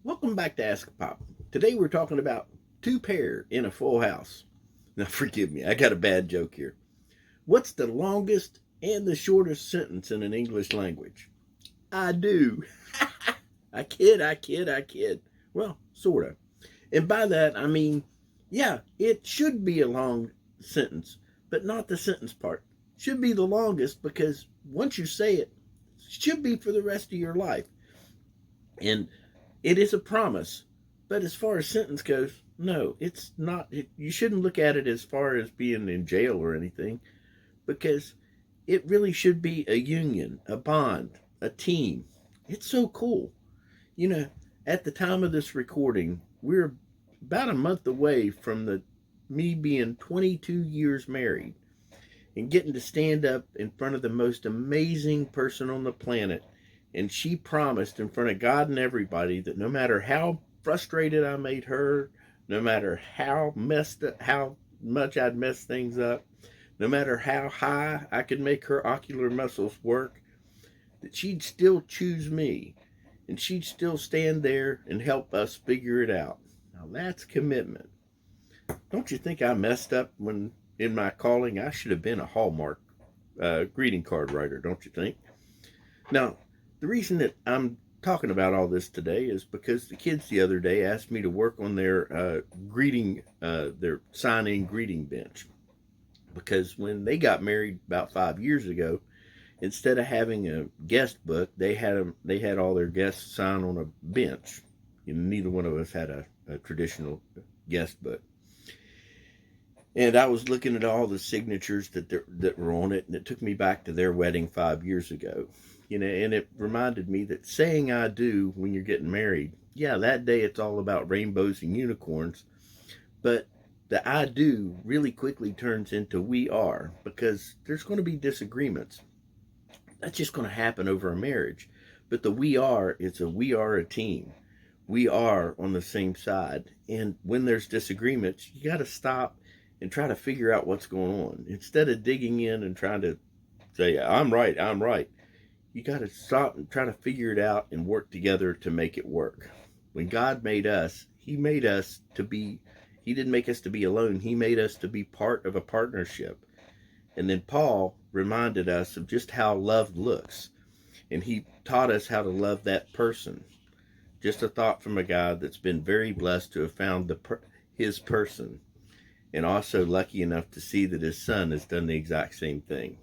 Welcome back to AskAPop. Today we're talking about two pair in a full house. Now, forgive me, I got a bad joke here. What's the longest and the shortest sentence in an English language? I do. I kid. Well, sort of. And by that, I mean, yeah, it should be a long sentence, but not the sentence part. Should be the longest because once you say it, it should be for the rest of your life. And it is a promise. But as far as sentence goes, no, it's not. You shouldn't look at it as far as being in jail or anything because it really should be a union, a bond, a team. It's so cool. You know, at the time of this recording, we're about a month away from the me being 22 years married and getting to stand up in front of the most amazing person on the planet. And she promised in front of God and everybody that no matter how frustrated I made her, no matter how messed up, how much I'd messed things up, no matter how high I could make her ocular muscles work, that she'd still choose me and she'd still stand there and help us figure it out. Now that's commitment. Don't you think I messed up when in my calling? I should have been a Hallmark greeting card writer, don't you think? Now, the reason that I'm talking about all this today is because the kids the other day asked me to work on their their sign-in greeting bench. Because when they got married about 5 years ago, instead of having a guest book, they had all their guests sign on a bench. You know, neither one of us had a traditional guest book. And I was looking at all the signatures that were on it, and it took me back to their wedding 5 years ago. You know, and it reminded me that saying "I do" when you're getting married, yeah, that day it's all about rainbows and unicorns, but the "I do" really quickly turns into "we are" because there's going to be disagreements. That's just going to happen over a marriage. But the "we are" is we are a team. We are on the same side. And when there's disagreements, you got to stop and try to figure out what's going on. Instead of digging in and trying to say, I'm right. You got to stop and try to figure it out and work together to make it work. When God made us, He made us to be, He didn't make us to be alone. He made us to be part of a partnership. And then Paul reminded us of just how love looks. And he taught us how to love that person. Just a thought from a guy that's been very blessed to have found his person, and also lucky enough to see that his son has done the exact same thing.